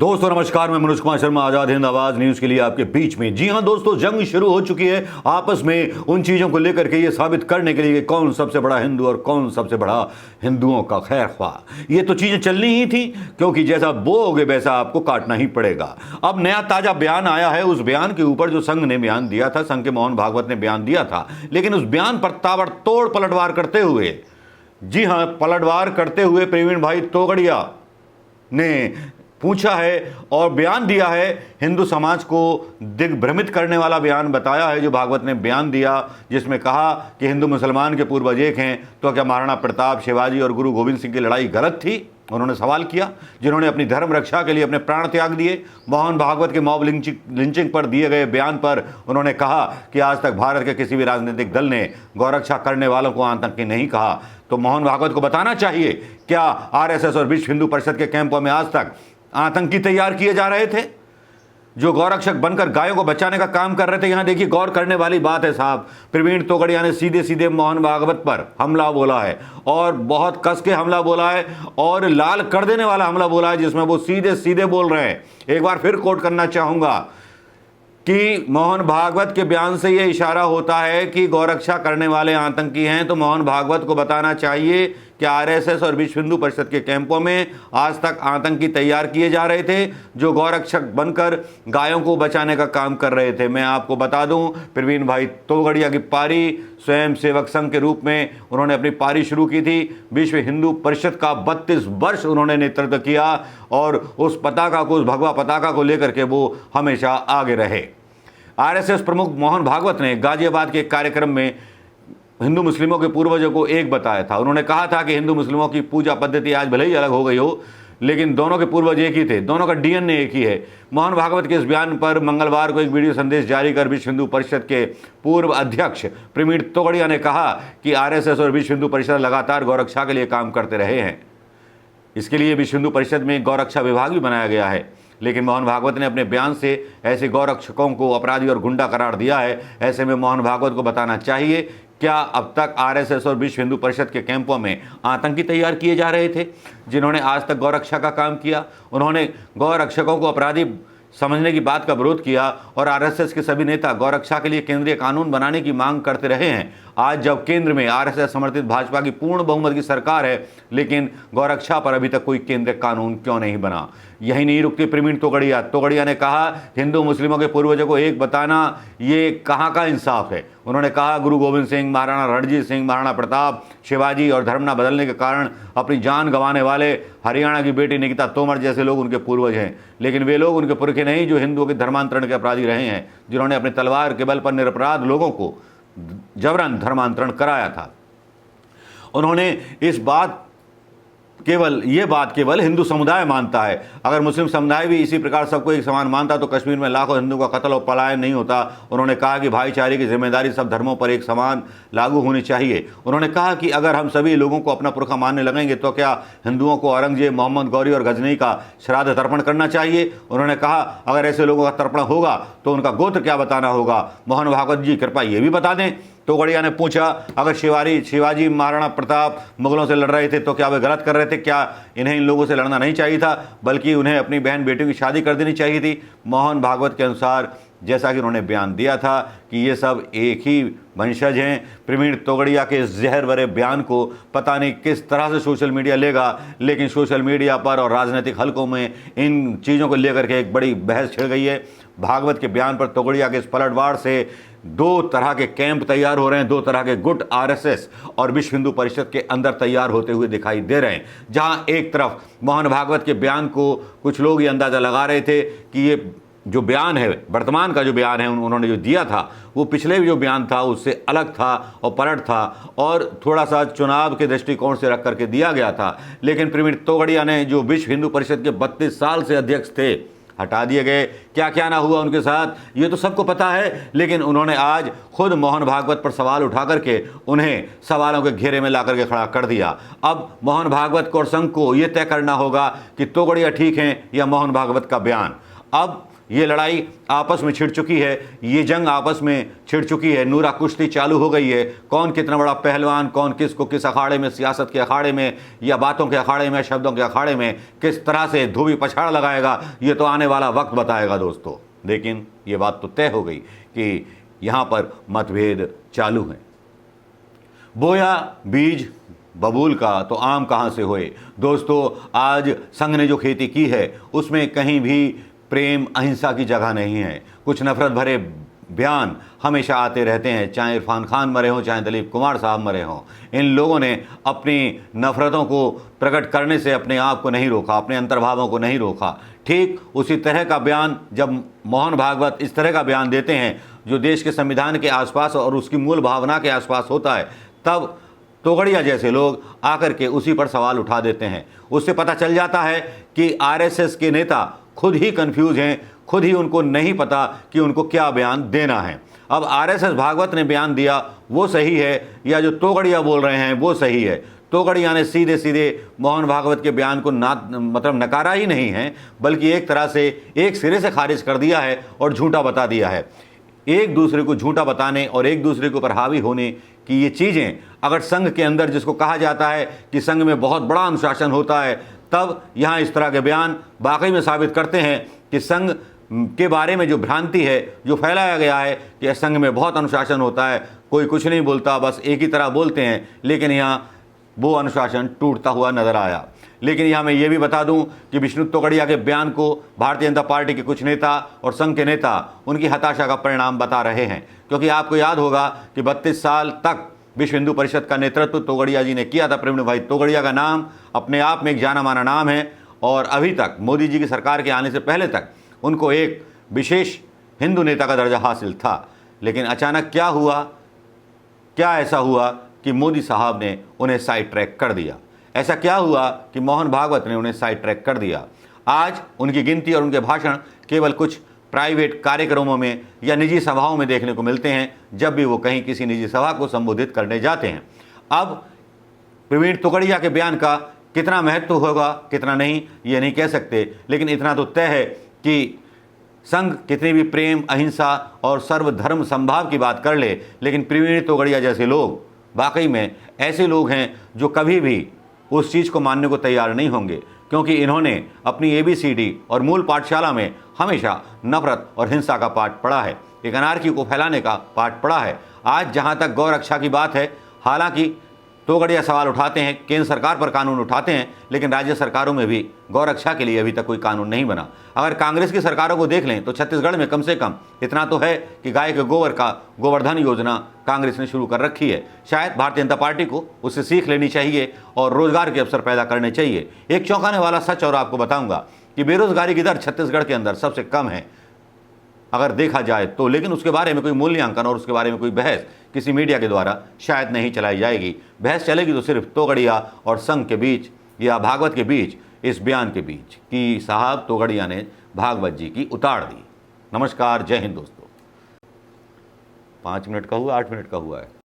दोस्तों नमस्कार, मैं मनोज कुमार शर्मा आजाद हिंद आवाज न्यूज के लिए आपके बीच में। जी हां दोस्तों, जंग शुरू हो चुकी है आपस में उन चीजों को लेकर के, ये साबित करने के लिए कि कौन सबसे बड़ा हिंदू और कौन सबसे बड़ा हिंदुओं का खैर ख्वाह। ये तो चीजें चलनी ही थी, क्योंकि जैसा बोओगे वैसा आपको काटना ही पड़ेगा। अब नया ताजा बयान आया है। उस बयान के ऊपर जो संघ ने बयान दिया था, संघ के मोहन भागवत ने बयान दिया था, लेकिन उस बयान पर ताबड़तोड़ पलटवार करते हुए, जी हां पलटवार करते हुए प्रवीण भाई तोगड़िया ने पूछा है और बयान दिया है, हिंदू समाज को दिग्भ्रमित करने वाला बयान बताया है जो भागवत ने बयान दिया, जिसमें कहा कि हिंदू मुसलमान के पूर्वज एक हैं, तो क्या महाराणा प्रताप, शिवाजी और गुरु गोविंद सिंह की लड़ाई गलत थी? उन्होंने सवाल किया, जिन्होंने अपनी धर्म रक्षा के लिए अपने प्राण त्याग दिए। मोहन भागवत के मॉब लिंचिंग पर दिए गए बयान पर उन्होंने कहा कि आज तक भारत के किसी भी राजनीतिक दल ने गौरक्षा करने वालों को आतंकी नहीं कहा। तो मोहन भागवत को बताना चाहिए, क्या आरएसएस और विश्व हिंदू परिषद के कैंपों में आज तक आतंकी तैयार किए जा रहे थे जो गौरक्षक बनकर गायों को बचाने का काम कर रहे थे? यहां देखिए, गौर करने वाली बात है साहब, प्रवीण तोगड़िया ने सीधे सीधे मोहन भागवत पर हमला बोला है और बहुत कस के हमला बोला है और लाल कर देने वाला हमला बोला है, जिसमें वो सीधे सीधे बोल रहे हैं। एक बार फिर कोट करना चाहूंगा कि मोहन भागवत के बयान से यह इशारा होता है कि गौरक्षा करने वाले आतंकी हैं। तो मोहन भागवत को बताना चाहिए कि आरएसएस और विश्व हिंदू परिषद के कैंपों में आज तक आतंकी तैयार किए जा रहे थे जो गौरक्षक बनकर गायों को बचाने का काम कर रहे थे। मैं आपको बता दूं, प्रवीण भाई तोगड़िया की पारी स्वयं सेवक संघ के रूप में उन्होंने अपनी पारी शुरू की थी। विश्व हिंदू परिषद का 32 वर्ष उन्होंने नेतृत्व किया और उस पताका को, उस भगवा पताका को लेकर के वो हमेशा आगे रहे। आरएसएस प्रमुख मोहन भागवत ने गाजियाबाद के एक कार्यक्रम में हिंदू मुस्लिमों के पूर्वजों को एक बताया था। उन्होंने कहा था कि हिंदू मुस्लिमों की पूजा पद्धति आज भले ही अलग हो गई हो, लेकिन दोनों के पूर्वज एक ही थे, दोनों का डीएनए एक ही है। मोहन भागवत के इस बयान पर मंगलवार को एक वीडियो संदेश जारी कर विश्व हिंदू परिषद के पूर्व अध्यक्ष प्रवीण तोगड़िया ने कहा कि आरएसएस और विश्व हिंदू परिषद लगातार गौरक्षा के लिए काम करते रहे हैं। इसके लिए विश्व हिंदू परिषद में गौरक्षा विभाग भी बनाया गया है, लेकिन मोहन भागवत ने अपने बयान से ऐसे गौरक्षकों को अपराधी और गुंडा करार दिया है। ऐसे में मोहन भागवत को बताना चाहिए, क्या अब तक आरएसएस और विश्व हिंदू परिषद के कैंपों में आतंकी तैयार किए जा रहे थे जिन्होंने आज तक गौरक्षा का काम किया? उन्होंने गौरक्षकों को अपराधी समझने की बात का विरोध किया और आरएसएस के सभी नेता गौरक्षा के लिए केंद्रीय कानून बनाने की मांग करते रहे हैं। आज जब केंद्र में आरएसएस समर्थित भाजपा की पूर्ण बहुमत की सरकार है, लेकिन गौरक्षा पर अभी तक कोई केंद्रीय कानून क्यों नहीं बना? यही नहीं रुकते प्रवीण तोगड़िया ने कहा, हिंदू मुस्लिमों के पूर्वजों को एक बताना ये कहाँ का इंसाफ है? उन्होंने कहा, गुरु गोविंद सिंह, महाराणा रणजीत सिंह, महाराणा प्रताप, शिवाजी और धर्म न बदलने के कारण अपनी जान गंवाने वाले हरियाणा की बेटी निकिता तोमर जैसे लोग उनके पूर्वज हैं, लेकिन वे लोग उनके पुरखे नहीं जो हिंदुओं के धर्मांतरण के अपराधी रहे हैं, जिन्होंने अपनी तलवार के बल पर निरपराध लोगों को जबरन धर्मांतरण कराया था। उन्होंने इस बात केवल हिंदू समुदाय मानता है। अगर मुस्लिम समुदाय भी इसी प्रकार सबको एक समान मानता तो कश्मीर में लाखों हिंदुओं का कत्ल और पलायन नहीं होता। उन्होंने कहा कि भाईचारे की जिम्मेदारी सब धर्मों पर एक समान लागू होनी चाहिए। उन्होंने कहा कि अगर हम सभी लोगों को अपना पुरखा मानने लगेंगे तो क्या हिंदुओं को औरंगजेब, मोहम्मद गौरी और गजनई का श्राद्ध तर्पण करना चाहिए? उन्होंने कहा, अगर ऐसे लोगों का तर्पण होगा तो उनका गोत्र क्या बताना होगा? मोहन भागवत जी कृपया ये भी बता दें। तोगड़िया ने पूछा, अगर शिवाजी, महाराणा प्रताप मुगलों से लड़ रहे थे तो क्या वे गलत कर रहे थे? क्या इन्हें इन लोगों से लड़ना नहीं चाहिए था, बल्कि उन्हें अपनी बहन बेटियों की शादी कर देनी चाहिए थी? मोहन भागवत के अनुसार, जैसा कि उन्होंने बयान दिया था कि ये सब एक ही वंशज हैं, प्रवीण तोगड़िया के इस जहर भरे बयान को पता नहीं किस तरह से सोशल मीडिया लेगा, लेकिन सोशल मीडिया पर और राजनीतिक हलकों में इन चीज़ों को लेकर के एक बड़ी बहस छिड़ गई है। भागवत के बयान पर तोगड़िया के इस पलटवार से दो तरह के कैंप तैयार हो रहे हैं, दो तरह के गुट आरएसएस और विश्व हिंदू परिषद के अंदर तैयार होते हुए दिखाई दे रहे हैं। जहां एक तरफ मोहन भागवत के बयान को कुछ लोग ये अंदाज़ा लगा रहे थे कि ये जो बयान है, वर्तमान का जो बयान है उन्होंने जो दिया था, वो पिछले जो बयान था उससे अलग था और पलट था और थोड़ा सा चुनाव के दृष्टिकोण से रख करके दिया गया था। लेकिन प्रवीण तोगड़िया ने, जो विश्व हिंदू परिषद के 32 साल से अध्यक्ष थे, हटा दिए गए। क्या क्या ना हुआ उनके साथ ये तो सबको पता है, लेकिन उन्होंने आज खुद मोहन भागवत पर सवाल उठा करके उन्हें सवालों के घेरे में ला करके खड़ा कर दिया। अब मोहन भागवत को और संघ को ये तय करना होगा कि तोगड़िया ठीक हैं या मोहन भागवत का बयान। अब ये लड़ाई आपस में छिड़ चुकी है, ये जंग आपस में छिड़ चुकी है, नूरा कुश्ती चालू हो गई है। कौन कितना बड़ा पहलवान, कौन किसको किस अखाड़े में, सियासत के अखाड़े में या बातों के अखाड़े में, शब्दों के अखाड़े में किस तरह से धोबी पछाड़ लगाएगा, ये तो आने वाला वक्त बताएगा दोस्तों। लेकिन ये बात तो तय हो गई कि यहाँ पर मतभेद चालू हैं। बोया बीज बबूल का तो आम कहाँ से होए। दोस्तों, आज संघ ने जो खेती की है उसमें कहीं भी प्रेम अहिंसा की जगह नहीं है। कुछ नफरत भरे बयान हमेशा आते रहते हैं, चाहे इरफान खान मरे हों, चाहे दिलीप कुमार साहब मरे हों। इन लोगों ने अपनी नफरतों को प्रकट करने से अपने आप को नहीं रोका, अपने अंतर्भावों को नहीं रोका। ठीक उसी तरह का बयान जब मोहन भागवत इस तरह का बयान देते हैं जो देश के संविधान के आसपास और उसकी मूल भावना के आसपास होता है, तब तोगड़िया जैसे लोग आकर के उसी पर सवाल उठा देते हैं। उससे पता चल जाता है कि आरएसएस के नेता खुद ही कंफ्यूज हैं, खुद ही उनको नहीं पता कि उनको क्या बयान देना है। अब आरएसएस भागवत ने बयान दिया वो सही है या जो तोगड़िया बोल रहे हैं वो सही है। तोगड़िया ने सीधे सीधे मोहन भागवत के बयान को नकारा ही नहीं है, बल्कि एक तरह से एक सिरे से खारिज कर दिया है और झूठा बता दिया है। एक दूसरे को झूठा बताने और एक दूसरे के ऊपर हावी होने की ये चीज़ें अगर संघ के अंदर, जिसको कहा जाता है कि संघ में बहुत बड़ा अनुशासन होता है, तब यहाँ इस तरह के बयान वाकई में साबित करते हैं कि संघ के बारे में जो भ्रांति है, जो फैलाया गया है कि संघ में बहुत अनुशासन होता है, कोई कुछ नहीं बोलता, बस एक ही तरह बोलते हैं, लेकिन यहाँ वो अनुशासन टूटता हुआ नजर आया। लेकिन यहाँ मैं ये भी बता दूं कि विष्णु तोगड़िया के बयान को भारतीय जनता पार्टी के कुछ नेता और संघ के नेता उनकी हताशा का परिणाम बता रहे हैं, क्योंकि आपको याद होगा कि 32 साल तक विश्व हिंदू परिषद का नेतृत्व तोगड़िया जी ने किया था। प्रवीण भाई तोगड़िया का नाम अपने आप में एक जाना माना नाम है और अभी तक मोदी जी की सरकार के आने से पहले तक उनको एक विशेष हिंदू नेता का दर्जा हासिल था। लेकिन अचानक क्या हुआ, क्या ऐसा हुआ कि मोदी साहब ने उन्हें साइड ट्रैक कर दिया? ऐसा क्या हुआ कि मोहन भागवत ने उन्हें साइड ट्रैक कर दिया? आज उनकी गिनती और उनके भाषण केवल कुछ प्राइवेट कार्यक्रमों में या निजी सभाओं में देखने को मिलते हैं, जब भी वो कहीं किसी निजी सभा को संबोधित करने जाते हैं। अब प्रवीण तोगड़िया के बयान का कितना महत्व होगा कितना नहीं ये नहीं कह सकते, लेकिन इतना तो तय है कि संघ कितनी भी प्रेम अहिंसा और सर्वधर्म संभाव की बात कर ले, लेकिन प्रवीण तोगड़िया जैसे लोग वाकई में ऐसे लोग हैं जो कभी भी उस चीज़ को मानने को तैयार नहीं होंगे, क्योंकि इन्होंने अपनी ABCD और मूल पाठशाला में हमेशा नफरत और हिंसा का पाठ पढ़ा है, एक अनारकी को फैलाने का पाठ पढ़ा है। आज जहां तक गौ रक्षा की बात है, हालांकि तोगड़िया सवाल उठाते हैं, केंद्र सरकार पर कानून उठाते हैं, लेकिन राज्य सरकारों में भी गौ रक्षा के लिए अभी तक कोई कानून नहीं बना। अगर कांग्रेस की सरकारों को देख लें तो छत्तीसगढ़ में कम से कम इतना तो है कि गाय के गोबर का गोवर्धन योजना कांग्रेस ने शुरू कर रखी है। शायद भारतीय जनता पार्टी को उससे सीख लेनी चाहिए और रोजगार के अवसर पैदा करने चाहिए। एक चौंकाने वाला सच और आपको बताऊंगा कि बेरोजगारी की दर छत्तीसगढ़ के अंदर सबसे कम है अगर देखा जाए तो, लेकिन उसके बारे में कोई मूल्यांकन और उसके बारे में कोई बहस किसी मीडिया के द्वारा शायद नहीं चलाई जाएगी। बहस चलेगी तो सिर्फ तोगड़िया और संघ के बीच या भागवत के बीच, इस बयान के बीच कि साहब तोगड़िया ने भागवत जी की उतार दी। नमस्कार, जय हिंद दोस्तों। 5 मिनट का हुआ, 8 मिनट का हुआ है।